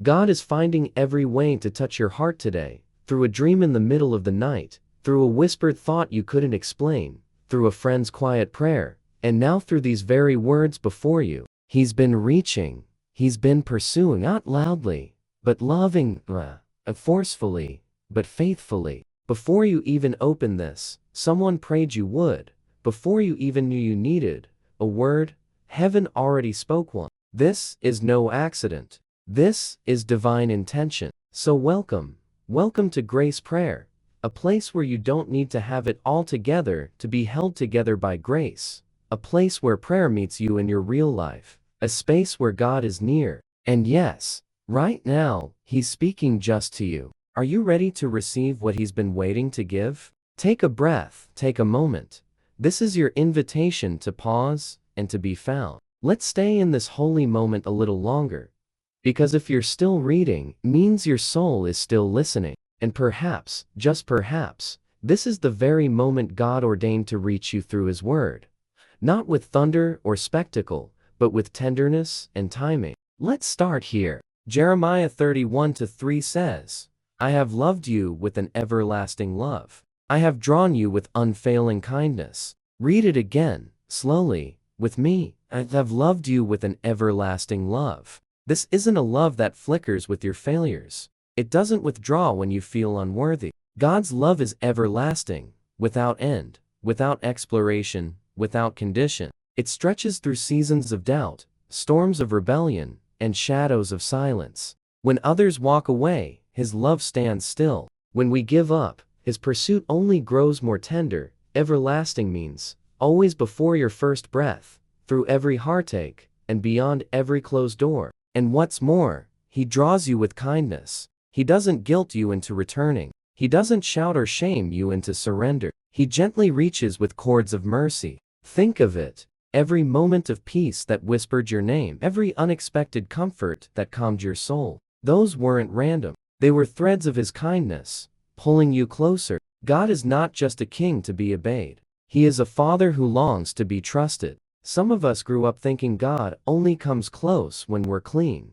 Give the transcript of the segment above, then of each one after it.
God is finding every way to touch your heart today, through a dream in the middle of the night, through a whispered thought you couldn't explain, through a friend's quiet prayer, and now through these very words before you. He's been reaching, he's been pursuing, not loudly, but forcefully, but faithfully. Before you even opened this, someone prayed you would. Before you even knew you needed a word, heaven already spoke one. This is no accident. This is divine intention. So welcome to Grace Prayer, a place where you don't need to have it all together to be held together by grace, a place where prayer meets you in your real life, a space where God is near. And yes, right now, He's speaking just to you. Are you ready to receive what He's been waiting to give? Take a breath, take a moment. This is your invitation to pause and to be found. Let's stay in this holy moment a little longer. Because if you're still reading, means your soul is still listening. And perhaps, just perhaps, this is the very moment God ordained to reach you through His word. Not with thunder or spectacle, but with tenderness and timing. Let's start here. Jeremiah 31:3 says, I have loved you with an everlasting love. I have drawn you with unfailing kindness. Read it again, slowly, with me. I have loved you with an everlasting love. This isn't a love that flickers with your failures. It doesn't withdraw when you feel unworthy. God's love is everlasting, without end, without exploration, without condition. It stretches through seasons of doubt, storms of rebellion, and shadows of silence. When others walk away, His love stands still. When we give up, His pursuit only grows more tender. Everlasting means, always before your first breath, through every heartache, and beyond every closed door. And what's more, He draws you with kindness. He doesn't guilt you into returning. He doesn't shout or shame you into surrender. He gently reaches with cords of mercy. Think of it. Every moment of peace that whispered your name, every unexpected comfort that calmed your soul. Those weren't random. They were threads of His kindness, pulling you closer. God is not just a king to be obeyed. He is a Father who longs to be trusted. Some of us grew up thinking God only comes close when we're clean,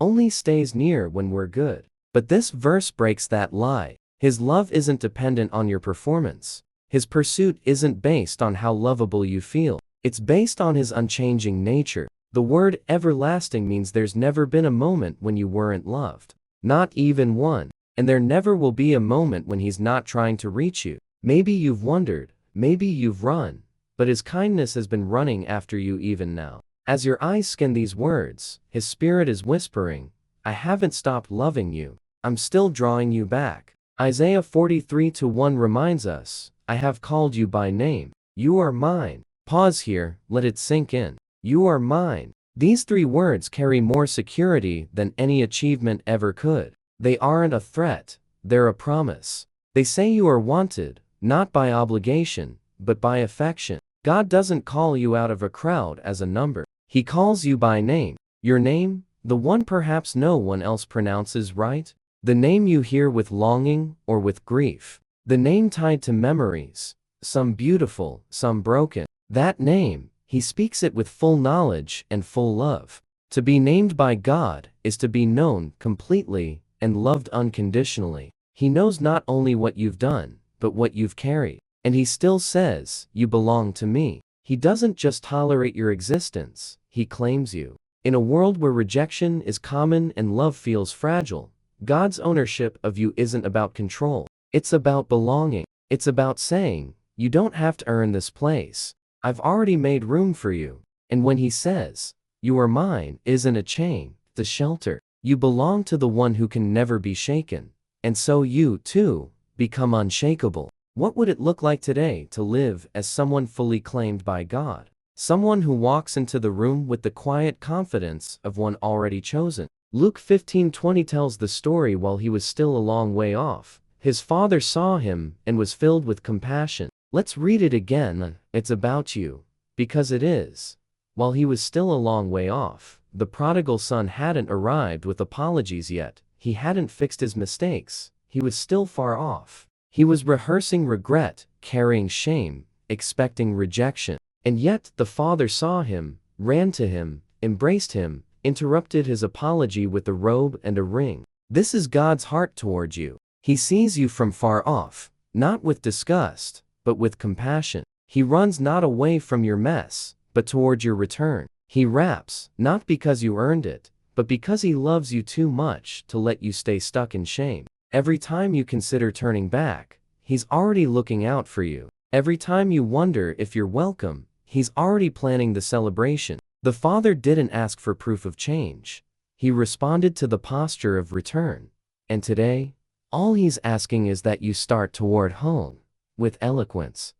only stays near when we're good. But this verse breaks that lie. His love isn't dependent on your performance. His pursuit isn't based on how lovable you feel. It's based on His unchanging nature. The word everlasting means there's never been a moment when you weren't loved. Not even one. And there never will be a moment when He's not trying to reach you. Maybe you've wondered, maybe you've run, but His kindness has been running after you even now. As your eyes scan these words, His Spirit is whispering, I haven't stopped loving you. I'm still drawing you back. Isaiah 43:1 reminds us, I have called you by name. You are mine. Pause here, let it sink in. You are mine. These three words carry more security than any achievement ever could. They aren't a threat, they're a promise. They say you are wanted, not by obligation, but by affection. God doesn't call you out of a crowd as a number. He calls you by name. Your name, the one perhaps no one else pronounces right? The name you hear with longing or with grief. The name tied to memories, some beautiful, some broken. That name, He speaks it with full knowledge and full love. To be named by God is to be known completely and loved unconditionally. He knows not only what you've done, but what you've carried. And He still says, you belong to me. He doesn't just tolerate your existence, He claims you. In a world where rejection is common and love feels fragile, God's ownership of you isn't about control. It's about belonging. It's about saying, you don't have to earn this place. I've already made room for you. And when He says, you are mine, isn't a chain, the shelter. You belong to the one who can never be shaken. And so you, too, become unshakable. What would it look like today to live as someone fully claimed by God? Someone who walks into the room with the quiet confidence of one already chosen. Luke 15:20 tells the story while He was still a long way off. His Father saw him and was filled with compassion. Let's read it again. It's about you. Because it is. While he was still a long way off, the prodigal son hadn't arrived with apologies yet. He hadn't fixed his mistakes. He was still far off. He was rehearsing regret, carrying shame, expecting rejection. And yet the Father saw him, ran to him, embraced him, interrupted his apology with a robe and a ring. This is God's heart towards you. He sees you from far off, not with disgust, but with compassion. He runs not away from your mess, but towards your return. He raps, not because you earned it, but because he loves you too much to let you stay stuck in shame. Every time you consider turning back, he's already looking out for you. Every time you wonder if you're welcome, he's already planning the celebration. The Father didn't ask for proof of change. He responded to the posture of return. And today, all he's asking is that you start toward home, with eloquence.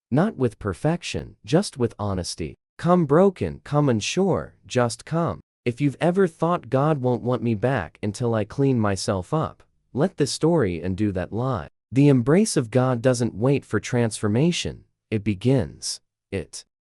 Not with perfection, just with honesty. Come broken, come unsure, just come. If you've ever thought God won't want me back until I clean myself up, let this story undo that lie. The embrace of God doesn't wait for transformation, it begins.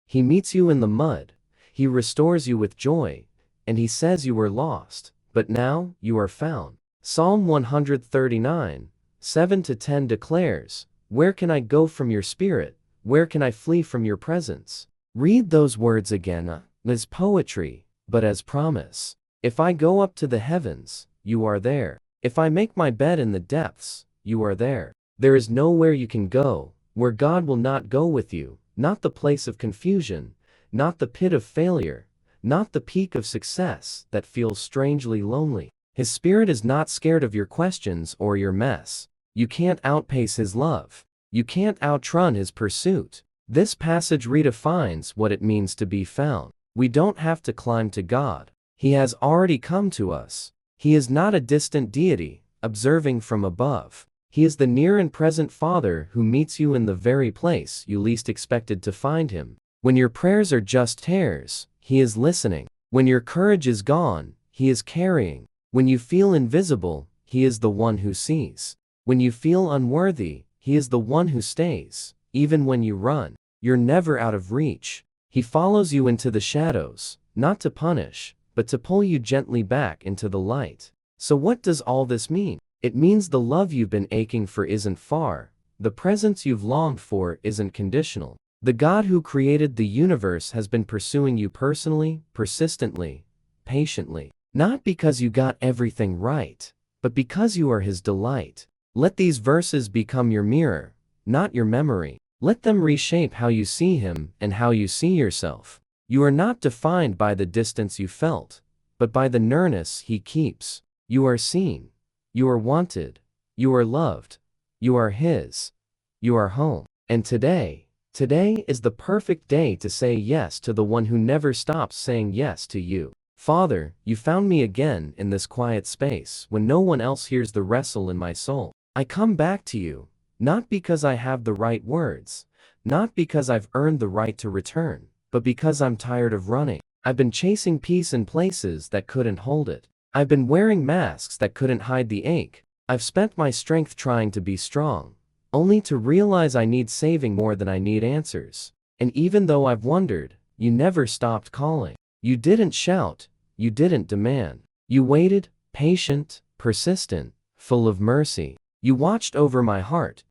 He meets you in the mud, he restores you with joy, and he says you were lost, but now you are found. Psalm 139, 7-10 declares, "Where can I go from your spirit? Where can I flee from your presence?" Read those words again, as poetry, but as promise. If I go up to the heavens, you are there. If I make my bed in the depths, you are there. There is nowhere you can go, where God will not go with you, not the place of confusion, not the pit of failure, not the peak of success that feels strangely lonely. His Spirit is not scared of your questions or your mess. You can't outpace his love. You can't outrun his pursuit. This passage redefines what it means to be found. We don't have to climb to God. He has already come to us. He is not a distant deity, observing from above. He is the near and present Father who meets you in the very place you least expected to find him. When your prayers are just tears, he is listening. When your courage is gone, he is carrying. When you feel invisible, he is the one who sees. When you feel unworthy, he is the one who stays. Even when you run, you're never out of reach. He follows you into the shadows, not to punish, but to pull you gently back into the light. So what does all this mean? It means the love you've been aching for isn't far. The presence you've longed for isn't conditional. The God who created the universe has been pursuing you personally, persistently, patiently. Not because you got everything right, but because you are his delight. Let these verses become your mirror, not your memory. Let them reshape how you see him and how you see yourself. You are not defined by the distance you felt, but by the nearness he keeps. You are seen. You are wanted. You are loved. You are his. You are home. And today is the perfect day to say yes to the one who never stops saying yes to you. Father, you found me again in this quiet space when no one else hears the wrestle in my soul. I come back to you, not because I have the right words, not because I've earned the right to return, but because I'm tired of running. I've been chasing peace in places that couldn't hold it. I've been wearing masks that couldn't hide the ache. I've spent my strength trying to be strong, only to realize I need saving more than I need answers. And even though I've wondered, you never stopped calling. You didn't shout. You didn't demand. You waited, patient, persistent, full of mercy. You watched over my heart,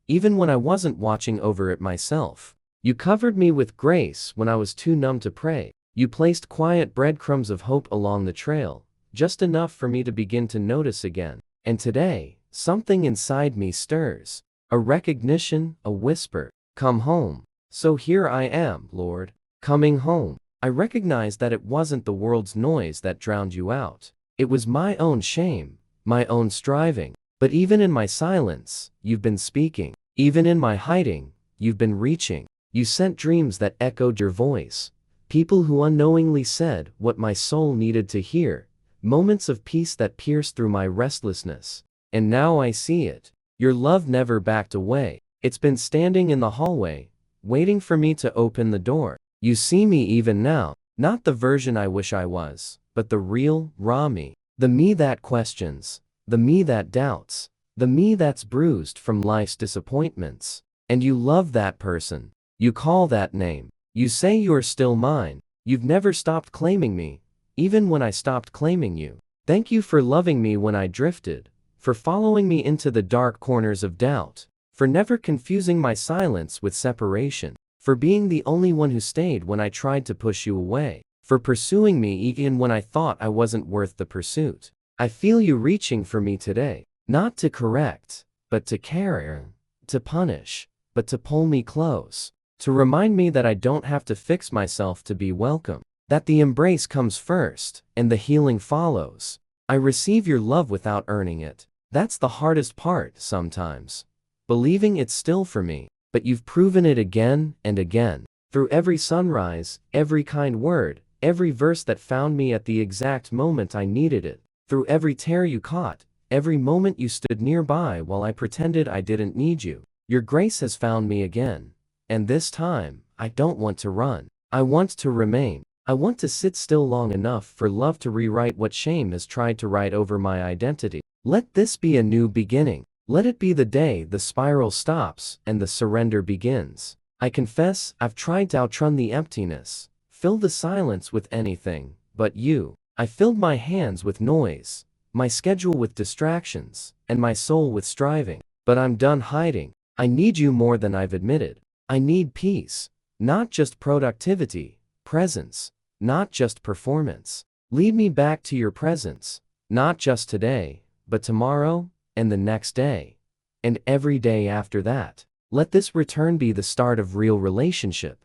even when I wasn't watching over it myself. You covered me with grace when I was too numb to pray. You placed quiet breadcrumbs of hope along the trail, just enough for me to begin to notice again. And today, something inside me stirs. A recognition, a whisper. Come home. So here I am, Lord, coming home. I recognize that it wasn't the world's noise that drowned you out. It was my own shame, my own striving. But even in my silence, you've been speaking. Even in my hiding, you've been reaching. You sent dreams that echoed your voice. People who unknowingly said what my soul needed to hear. Moments of peace that pierced through my restlessness. And now I see it. Your love never backed away. It's been standing in the hallway, waiting for me to open the door. You see me even now, not the version I wish I was, but the real, raw me. The me that questions. The me that doubts. The me that's bruised from life's disappointments. And you love that person. You call that name. You say you're still mine. You've never stopped claiming me, even when I stopped claiming you. Thank you for loving me when I drifted, for following me into the dark corners of doubt, for never confusing my silence with separation, for being the only one who stayed when I tried to push you away. for pursuing me even when I thought I wasn't worth the pursuit. I feel you reaching for me today, not to correct, but to care, to punish, but to pull me close, to remind me that I don't have to fix myself to be welcome, that the embrace comes first, and the healing follows. I receive your love without earning it. That's the hardest part sometimes. Believing it's still for me, but you've proven it again and again. Through every sunrise, every kind word, every verse that found me at the exact moment I needed it. Through every tear you caught, every moment you stood nearby while I pretended I didn't need you. Your grace has found me again. And this time, I don't want to run. I want to remain. I want to sit still long enough for love to rewrite what shame has tried to write over my identity. Let this be a new beginning. Let it be the day the spiral stops and the surrender begins. I confess, I've tried to outrun the emptiness, fill the silence with anything but you. I filled my hands with noise, my schedule with distractions, and my soul with striving. But I'm done hiding. I need you more than I've admitted. I need peace, not just productivity, presence, not just performance. Lead me back to your presence, not just today, but tomorrow, and the next day, and every day after that. Let this return be the start of real relationship,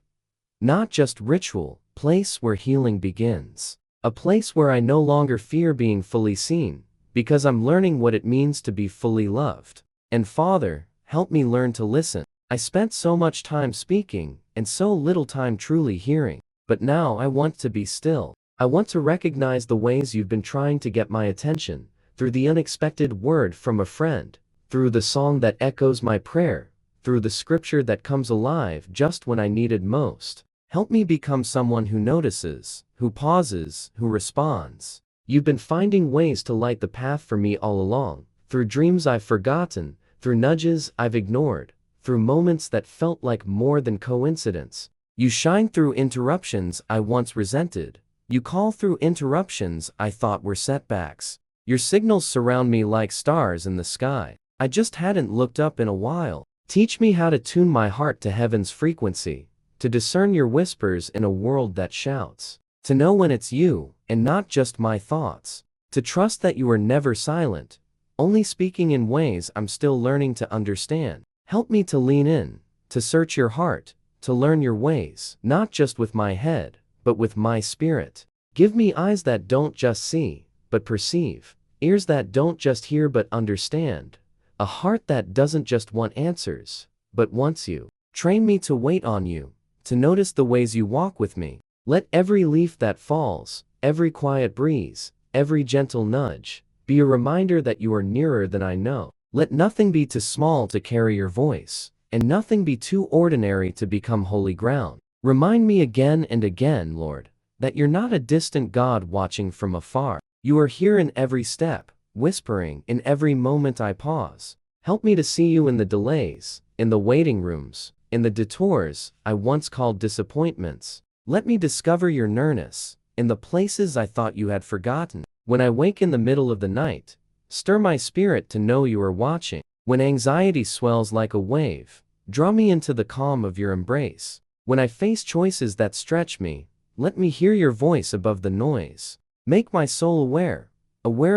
not just ritual, place where healing begins. A place where I no longer fear being fully seen, because I'm learning what it means to be fully loved. And Father, help me learn to listen. I spent so much time speaking, and so little time truly hearing. But now I want to be still. I want to recognize the ways you've been trying to get my attention, through the unexpected word from a friend, through the song that echoes my prayer, through the scripture that comes alive just when I need it most. Help me become someone who notices, who pauses, who responds. You've been finding ways to light the path for me all along, through dreams I've forgotten, through nudges I've ignored, through moments that felt like more than coincidence. You shine through interruptions I once resented. You call through interruptions I thought were setbacks. Your signals surround me like stars in the sky. I just hadn't looked up in a while. Teach me how to tune my heart to heaven's frequency, to discern your whispers in a world that shouts, to know when it's you, and not just my thoughts, to trust that you are never silent, only speaking in ways I'm still learning to understand. Help me to lean in, to search your heart, to learn your ways, not just with my head, but with my spirit. Give me eyes that don't just see, but perceive, ears that don't just hear but understand, a heart that doesn't just want answers, but wants you. Train me to wait on you, to notice the ways you walk with me. Let every leaf that falls, every quiet breeze, every gentle nudge, be a reminder that you are nearer than I know. Let nothing be too small to carry your voice, and nothing be too ordinary to become holy ground. Remind me again and again, Lord, that you're not a distant God watching from afar. You are here in every step, whispering in every moment I pause. Help me to see you in the delays, in the waiting rooms, in the detours I once called disappointments. Let me discover your nearness, in the places I thought you had forgotten. When I wake in the middle of the night, stir my spirit to know you are watching. When anxiety swells like a wave, draw me into the calm of your embrace. When I face choices that stretch me, let me hear your voice above the noise. Make my soul aware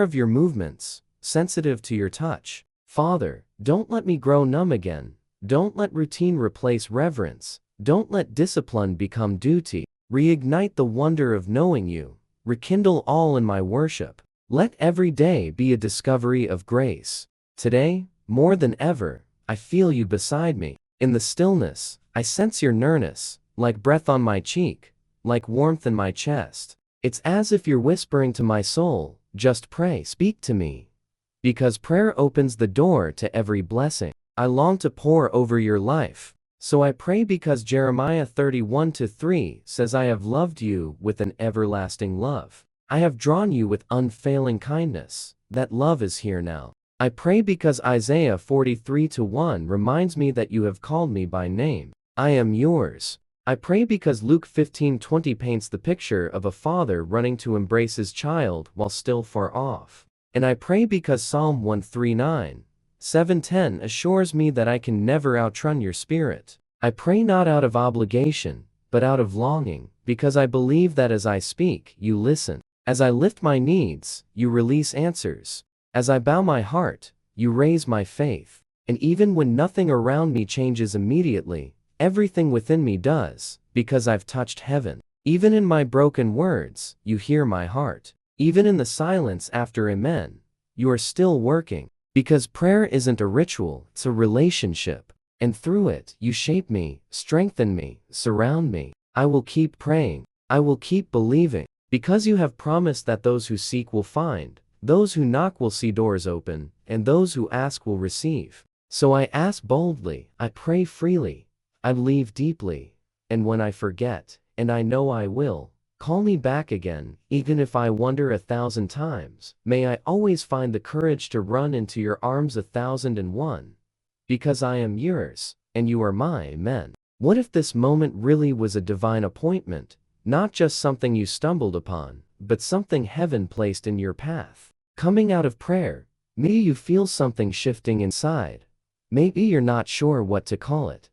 of your movements, sensitive to your touch. Father, don't let me grow numb again. Don't let routine replace reverence. Don't let discipline become duty. Reignite the wonder of knowing you. Rekindle all in my worship. Let every day be a discovery of grace. Today, more than ever, I feel you beside me. In the stillness, I sense your nearness, like breath on my cheek, like warmth in my chest. It's as if you're whispering to my soul, just pray, speak to me. Because prayer opens the door to every blessing. I long to pour over your life. So I pray because Jeremiah 31:3 says I have loved you with an everlasting love. I have drawn you with unfailing kindness. That love is here now. I pray because Isaiah 43:1 reminds me that you have called me by name. I am yours. I pray because Luke 15:20 paints the picture of a father running to embrace his child while still far off. And I pray because Psalm 139:7-10 assures me that I can never outrun your spirit. I pray not out of obligation, but out of longing, because I believe that as I speak, you listen. As I lift my needs, you release answers. As I bow my heart, you raise my faith. And even when nothing around me changes immediately, everything within me does, because I've touched heaven. Even in my broken words, you hear my heart. Even in the silence after amen, you are still working. Because prayer isn't a ritual, it's a relationship. And through it, you shape me, strengthen me, surround me. I will keep praying. I will keep believing. Because you have promised that those who seek will find, those who knock will see doors open, and those who ask will receive. So I ask boldly, I pray freely, I believe deeply, and when I forget, and I know I will, call me back again, even if I wonder 1,000 times, may I always find the courage to run into your arms 1,001. Because I am yours, and you are mine, amen. What if this moment really was a divine appointment, not just something you stumbled upon, but something heaven placed in your path? Coming out of prayer, maybe you feel something shifting inside. Maybe you're not sure what to call it,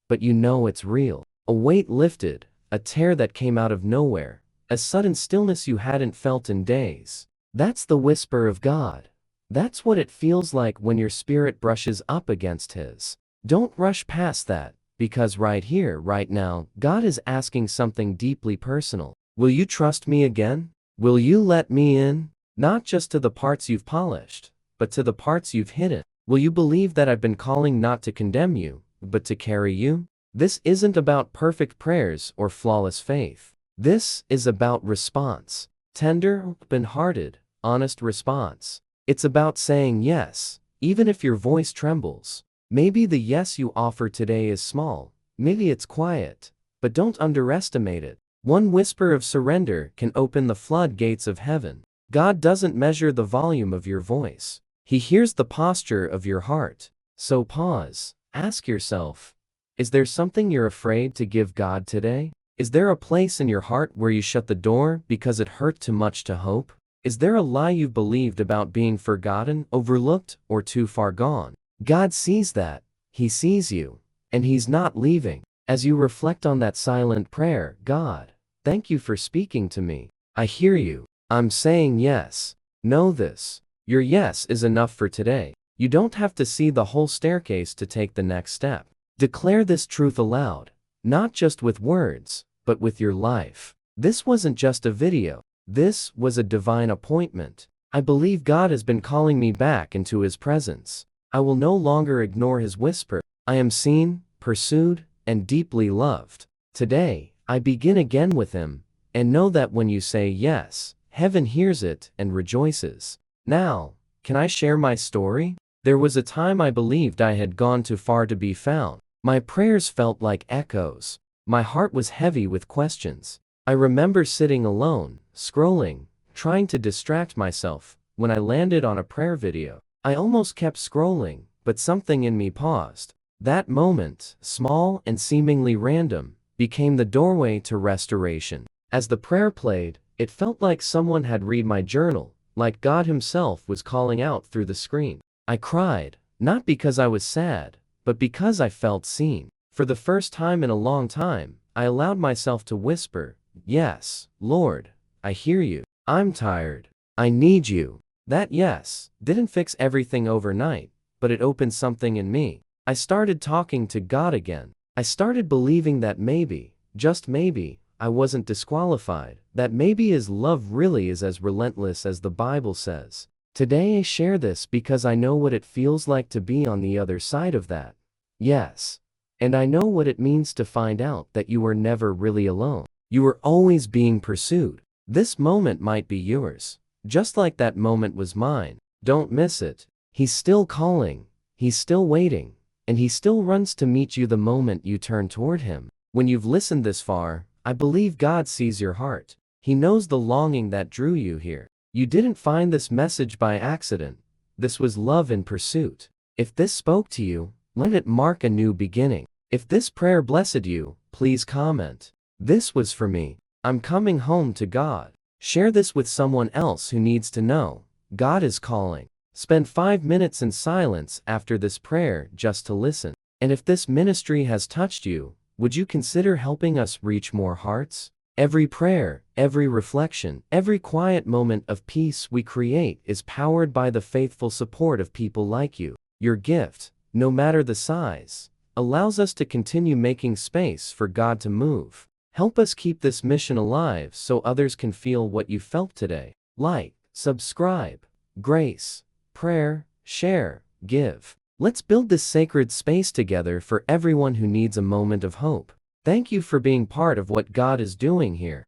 but you know it's real. A weight lifted, a tear that came out of nowhere, a sudden stillness you hadn't felt in days. That's the whisper of God. That's what it feels like when your spirit brushes up against His. Don't rush past that, because right here, right now, God is asking something deeply personal. Will you trust me again? Will you let me in? Not just to the parts you've polished, but to the parts you've hidden. Will you believe that I've been calling not to condemn you, but to carry you? This isn't about perfect prayers or flawless faith. This is about response. Tender, open-hearted, honest response. It's about saying yes, even if your voice trembles. Maybe the yes you offer today is small, maybe it's quiet, but don't underestimate it. One whisper of surrender can open the floodgates of heaven. God doesn't measure the volume of your voice. He hears the posture of your heart. So pause, ask yourself, is there something you're afraid to give God today? Is there a place in your heart where you shut the door because it hurt too much to hope? Is there a lie you've believed about being forgotten, overlooked, or too far gone? God sees that. He sees you. And He's not leaving. As you reflect on that silent prayer, God, thank you for speaking to me. I hear you. I'm saying yes. Know this. Your yes is enough for today. You don't have to see the whole staircase to take the next step. Declare this truth aloud, not just with words, but with your life. This wasn't just a video. This was a divine appointment. I believe God has been calling me back into His presence. I will no longer ignore His whisper. I am seen, pursued, and deeply loved. Today, I begin again with Him, and know that when you say yes, heaven hears it and rejoices. Now, can I share my story? There was a time I believed I had gone too far to be found. My prayers felt like echoes. My heart was heavy with questions. I remember sitting alone, scrolling, trying to distract myself, when I landed on a prayer video. I almost kept scrolling, but something in me paused. That moment, small and seemingly random, became the doorway to restoration. As the prayer played, it felt like someone had read my journal, like God Himself was calling out through the screen. I cried, not because I was sad, but because I felt seen. For the first time in a long time, I allowed myself to whisper, "Yes, Lord, I hear you. I'm tired. I need you." That yes didn't fix everything overnight, but it opened something in me. I started talking to God again. I started believing that maybe, just maybe, I wasn't disqualified, that maybe His love really is as relentless as the Bible says. Today I share this because I know what it feels like to be on the other side of that. Yes. And I know what it means to find out that you were never really alone. You were always being pursued. This moment might be yours, just like that moment was mine. Don't miss it. He's still calling, He's still waiting, and He still runs to meet you the moment you turn toward Him. When you've listened this far, I believe God sees your heart. He knows the longing that drew you here. You didn't find this message by accident. This was love in pursuit. If this spoke to you, let it mark a new beginning. If this prayer blessed you, please comment. This was for me. I'm coming home to God. Share this with someone else who needs to know. God is calling. Spend 5 minutes in silence after this prayer just to listen. And if this ministry has touched you, Would you consider helping us reach more hearts? Every prayer, every reflection, every quiet moment of peace we create is powered by the faithful support of people like you. Your gift, no matter the size, allows us to continue making space for God to move. Help us keep this mission alive so others can feel what you felt today. Like, subscribe, grace, prayer, share, give. Let's build this sacred space together for everyone who needs a moment of hope. Thank you for being part of what God is doing here.